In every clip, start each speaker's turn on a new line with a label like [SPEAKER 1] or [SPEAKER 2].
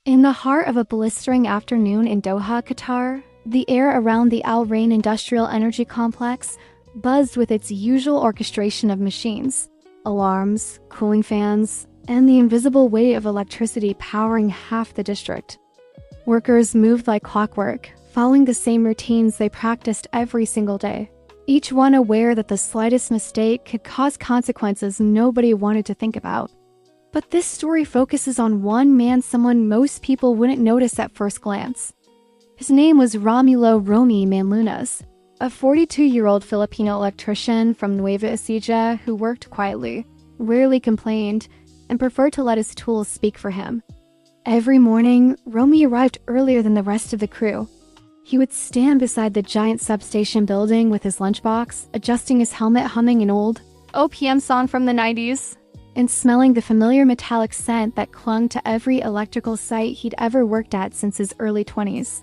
[SPEAKER 1] In the heart of a blistering afternoon in Doha, Qatar, the air around the Al Rain Industrial Energy Complex buzzed with its usual orchestration of machines, alarms, cooling fans, and the invisible weight of electricity powering half the district. Workers moved like clockwork, following the same routines they practiced every single day, each one aware that the slightest mistake could cause consequences nobody wanted to think about. But this story focuses on one man someone most people wouldn't notice at first glance. His name was Romulo Romy Manlunas, a 42-year-old Filipino electrician from Nueva Ecija who worked quietly, rarely complained, and preferred to let his tools speak for him. Every morning, Romy arrived earlier than the rest of the crew. He would stand beside the giant substation building with his lunchbox, adjusting his helmet, humming an old OPM song from the 90s. And smelling the familiar metallic scent that clung to every electrical site he'd ever worked at since his early 20s.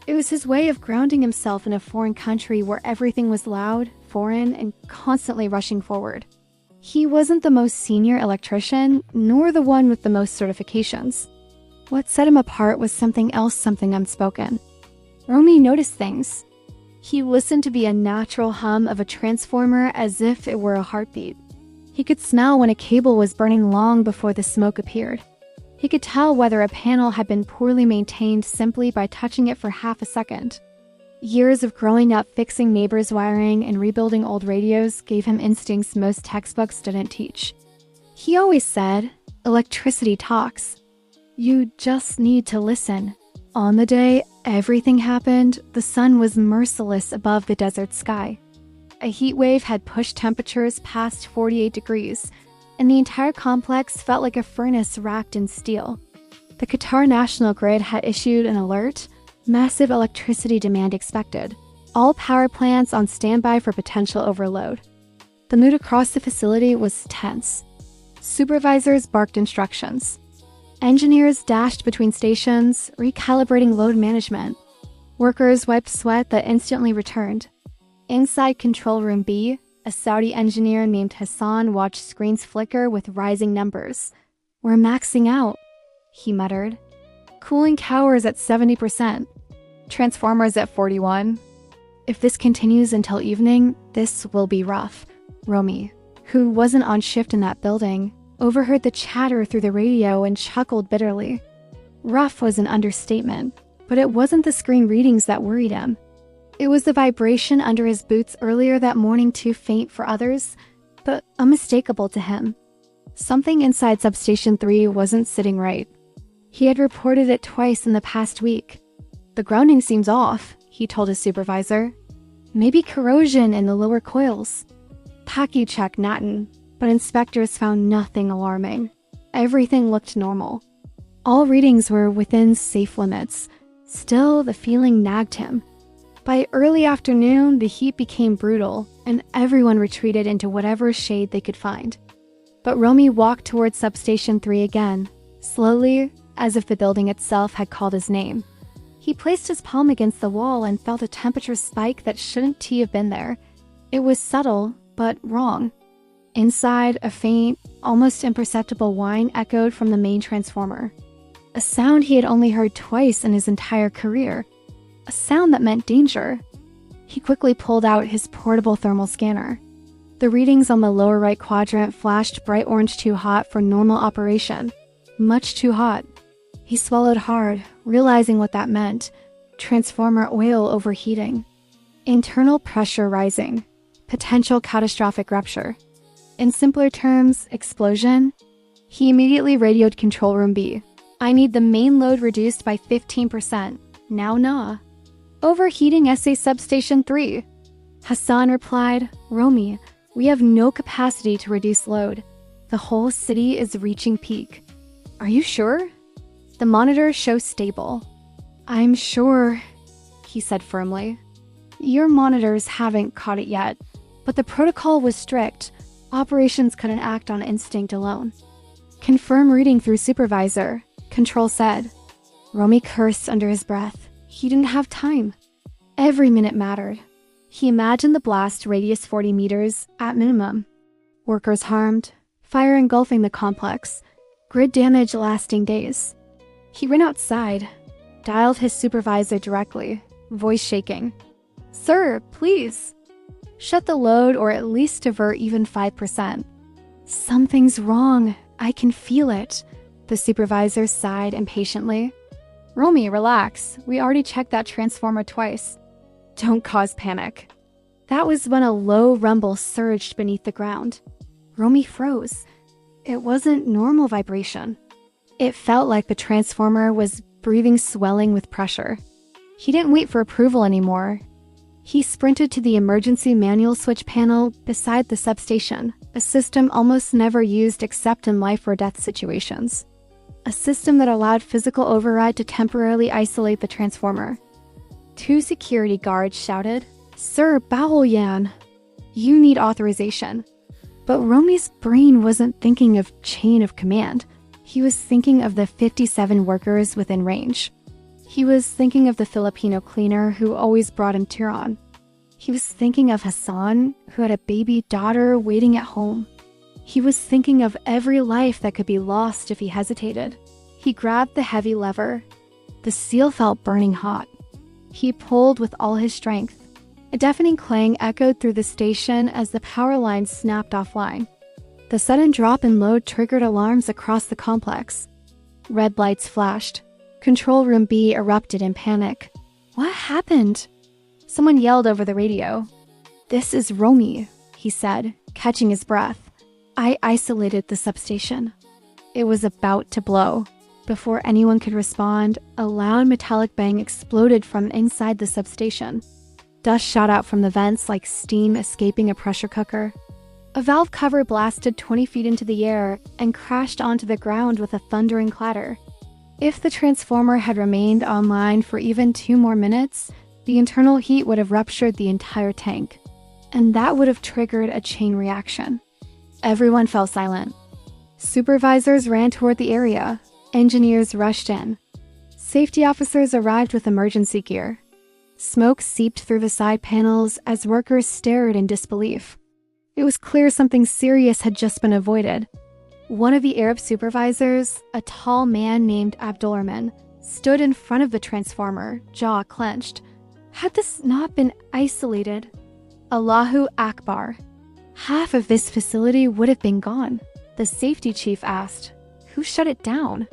[SPEAKER 1] It was his way of grounding himself in a foreign country where everything was loud, foreign, and constantly rushing forward. He wasn't the most senior electrician, nor the one with the most certifications. What set him apart was something unspoken. Romy noticed things. He listened to the unnatural hum of a transformer as if it were a heartbeat. He could smell when a cable was burning long before the smoke appeared. He could tell whether a panel had been poorly maintained simply by touching it for half a second. Years of growing up fixing neighbors' wiring and rebuilding old radios gave him instincts most textbooks didn't teach. He always said, "Electricity talks. You just need to listen." On the day everything happened, the sun was merciless above the desert sky. A heat wave had pushed temperatures past 48 degrees, and the entire complex felt like a furnace racked in steel. The Qatar National Grid had issued an alert: massive electricity demand expected. All power plants on standby for potential overload. The mood across the facility was tense. Supervisors barked instructions. Engineers dashed between stations, recalibrating load management. Workers wiped sweat that instantly returned. Inside Control Room B, a Saudi engineer named Hassan watched screens flicker with rising numbers. "We're maxing out," he muttered. "Cooling towers at 70%. Transformers at 41. If this continues until evening, this will be rough." Romy, who wasn't on shift in that building, overheard the chatter through the radio and chuckled bitterly. Rough was an understatement, but it wasn't the screen readings that worried him. It was the vibration under his boots earlier that morning, too faint for others, but unmistakable to him. Something inside Substation 3 wasn't sitting right. He had reported it twice in the past week. "The grounding seems off," he told his supervisor. "Maybe corrosion in the lower coils." Taki checked Natin, but inspectors found nothing alarming. Everything looked normal. All readings were within safe limits. Still, the feeling nagged him. By early afternoon, the heat became brutal, and everyone retreated into whatever shade they could find. But Romy walked towards Substation 3 again, slowly, as if the building itself had called his name. He placed his palm against the wall and felt a temperature spike that shouldn't have been there. It was subtle, but wrong. Inside, a faint, almost imperceptible whine echoed from the main transformer. A sound he had only heard twice in his entire career. A sound that meant danger. He quickly pulled out his portable thermal scanner. The readings on the lower right quadrant flashed bright orange too hot for normal operation. Much too hot. He swallowed hard, realizing what that meant. Transformer oil overheating. Internal pressure rising. Potential catastrophic rupture. In simpler terms, explosion. He immediately radioed Control Room B. "I need the main load reduced by 15%. Now nah." "Overheating SA Substation 3. Hassan replied, "Romy, we have no capacity to reduce load. The whole city is reaching peak." "Are you sure?" "The monitors show stable." "I'm sure," he said firmly. "Your monitors haven't caught it yet, but the protocol was strict. Operations couldn't act on instinct alone." "Confirm reading through supervisor," Control said. Romy cursed under his breath. He didn't have time. Every minute mattered. He imagined the blast radius 40 meters at minimum. Workers harmed, fire engulfing the complex, grid damage lasting days. He ran outside, dialed his supervisor directly, voice shaking. "Sir, please. Shut the load or at least divert even 5%. "Something's wrong. I can feel it," the supervisor sighed impatiently. "Romy, relax. We already checked that transformer twice. Don't cause panic." That was when a low rumble surged beneath the ground. Romy froze. It wasn't normal vibration. It felt like the transformer was breathing, swelling with pressure. He didn't wait for approval anymore. He sprinted to the emergency manual switch panel beside the substation, a system almost never used except in life or death situations. A system that allowed physical override to temporarily isolate the transformer. 2 security guards shouted, "Sir Baoyan, you need authorization." But Romy's brain wasn't thinking of chain of command. He was thinking of the 57 workers within range. He was thinking of the Filipino cleaner who always brought him Tiran. He was thinking of Hassan, who had a baby daughter waiting at home. He was thinking of every life that could be lost if he hesitated. He grabbed the heavy lever. The seal felt burning hot. He pulled with all his strength. A deafening clang echoed through the station as the power line snapped offline. The sudden drop in load triggered alarms across the complex. Red lights flashed. Control Room B erupted in panic. "What happened?" Someone yelled over the radio. "This is Romy," he said, catching his breath. "I isolated the substation." It was about to blow. Before anyone could respond, a loud metallic bang exploded from inside the substation. Dust shot out from the vents like steam escaping a pressure cooker. A valve cover blasted 20 feet into the air and crashed onto the ground with a thundering clatter. If the transformer had remained online for even 2 more minutes, the internal heat would have ruptured the entire tank, and that would have triggered a chain reaction. Everyone fell silent. Supervisors ran toward the area. Engineers rushed in. Safety officers arrived with emergency gear. Smoke seeped through the side panels as workers stared in disbelief. It was clear something serious had just been avoided. One of the Arab supervisors, a tall man named Abdulrahman, stood in front of the transformer, jaw clenched. Had this not been isolated? Allahu Akbar. Half of this facility would have been gone. The safety chief asked, "Who shut it down?"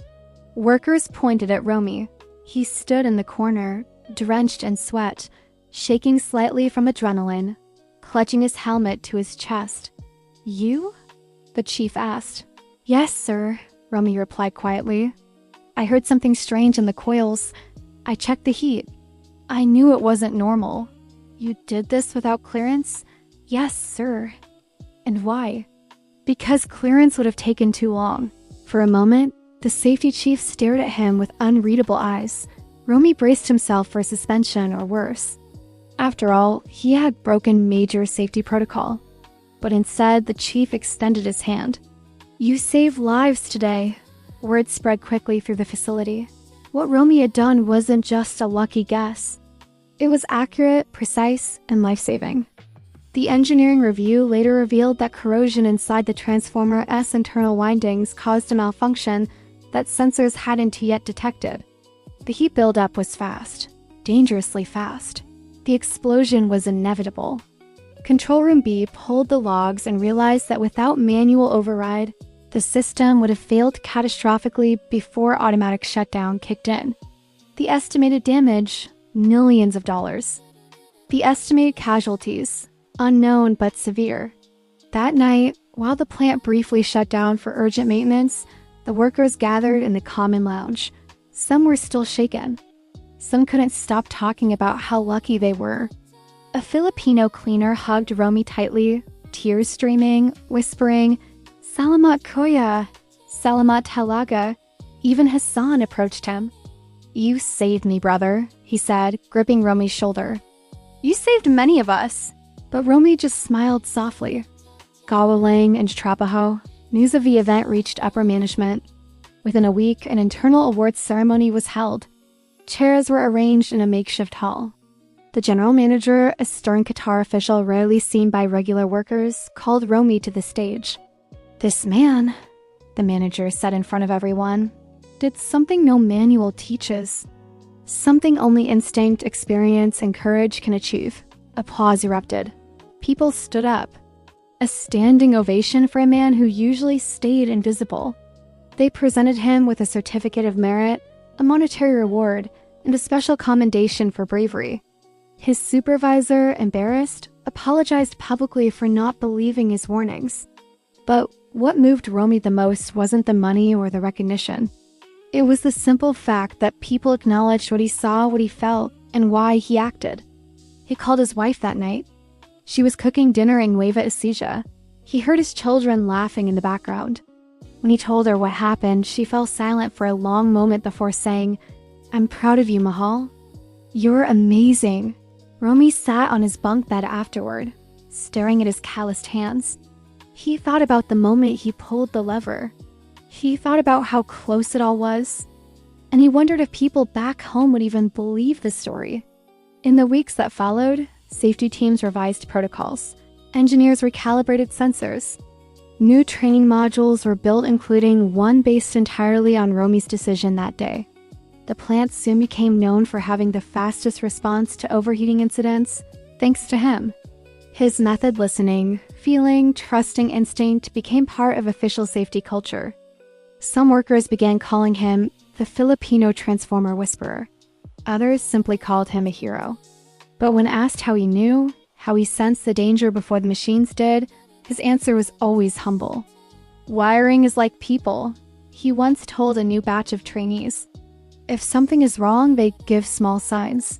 [SPEAKER 1] Workers pointed at Romy. He stood in the corner, drenched in sweat, shaking slightly from adrenaline, clutching his helmet to his chest. "You?" the chief asked. "Yes, sir," Romy replied quietly. "I heard something strange in the coils. I checked the heat. I knew it wasn't normal." "You did this without clearance?" "Yes, sir." "And why?" "Because clearance would have taken too long." For a moment, the safety chief stared at him with unreadable eyes. Romy braced himself for suspension or worse. After all, he had broken major safety protocol. But instead, the chief extended his hand. "You saved lives today." Word spread quickly through the facility. What Romy had done wasn't just a lucky guess. It was accurate, precise, and life-saving. The engineering review later revealed that corrosion inside the transformer's internal windings caused a malfunction that sensors hadn't yet detected. The heat buildup was fast, dangerously fast. The explosion was inevitable. Control Room B pulled the logs and realized that without manual override, the system would have failed catastrophically before automatic shutdown kicked in. The estimated damage, millions of dollars. The estimated casualties, unknown but severe. That night, while the plant briefly shut down for urgent maintenance, the workers gathered in the common lounge. Some were still shaken. Some couldn't stop talking about how lucky they were. A Filipino cleaner hugged Romy tightly, tears streaming, whispering, "Salamat Kuya, Salamat Talaga." Even Hassan approached him. "You saved me, brother," he said, gripping Romy's shoulder. "You saved many of us." But Romy just smiled softly. Gawalang and Trabajo, news of the event reached upper management. Within a week, an internal awards ceremony was held. Chairs were arranged in a makeshift hall. The general manager, a stern Qatar official rarely seen by regular workers, called Romy to the stage. "This man," the manager said in front of everyone, did something no manual teaches. Something only instinct, experience, and courage can achieve. Applause erupted. People stood up. A standing ovation for a man who usually stayed invisible. They presented him with a certificate of merit, a monetary reward, and a special commendation for bravery. His supervisor, embarrassed, apologized publicly for not believing his warnings. But what moved Romy the most wasn't the money or the recognition. It was the simple fact that people acknowledged what he saw, what he felt, and why he acted. He called his wife that night. She was cooking dinner in Nueva Ecija. He heard his children laughing in the background. When he told her what happened, she fell silent for a long moment before saying, "I'm proud of you, Mahal. You're amazing." Romy sat on his bunk bed afterward, staring at his calloused hands. He thought about the moment he pulled the lever. He thought about how close it all was. And he wondered if people back home would even believe the story. In the weeks that followed, safety teams revised protocols. Engineers recalibrated sensors. New training modules were built, including one based entirely on Romy's decision that day. The plant soon became known for having the fastest response to overheating incidents, thanks to him. His method, listening, feeling, trusting instinct, became part of official safety culture. Some workers began calling him the Filipino Transformer Whisperer. Others simply called him a hero. But when asked how he knew, how he sensed the danger before the machines did, his answer was always humble. "Wiring is like people," he once told a new batch of trainees. "If something is wrong, they give small signs.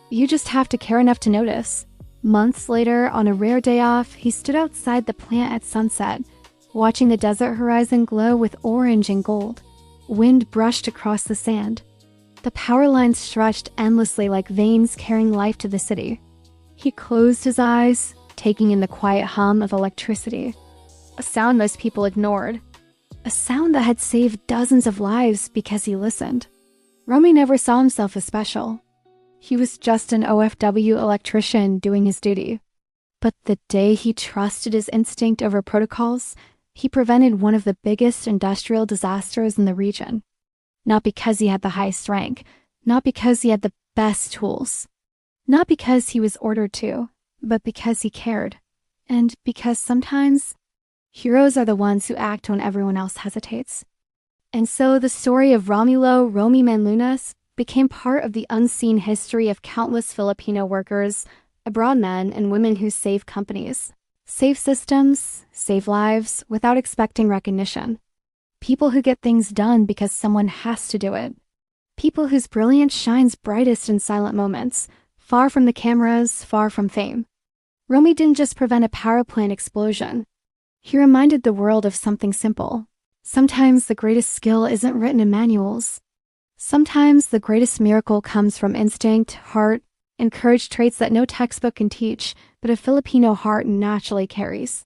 [SPEAKER 1] You just have to care enough to notice." Months later, on a rare day off, he stood outside the plant at sunset, watching the desert horizon glow with orange and gold. Wind brushed across the sand. The power lines stretched endlessly like veins carrying life to the city. He closed his eyes, taking in the quiet hum of electricity. A sound most people ignored. A sound that had saved dozens of lives because he listened. Romy never saw himself as special. He was just an OFW electrician doing his duty. But the day he trusted his instinct over protocols, he prevented one of the biggest industrial disasters in the region. Not because he had the highest rank, not because he had the best tools, not because he was ordered to, but because he cared. And because sometimes heroes are the ones who act when everyone else hesitates. And so the story of Romy Manlunas became part of the unseen history of countless Filipino workers, abroad men and women who save companies, save systems, save lives without expecting recognition. People who get things done because someone has to do it. People whose brilliance shines brightest in silent moments, far from the cameras, far from fame. Romy didn't just prevent a power plant explosion. He reminded the world of something simple. Sometimes the greatest skill isn't written in manuals. Sometimes the greatest miracle comes from instinct, heart, and courage, traits that no textbook can teach, but a Filipino heart naturally carries.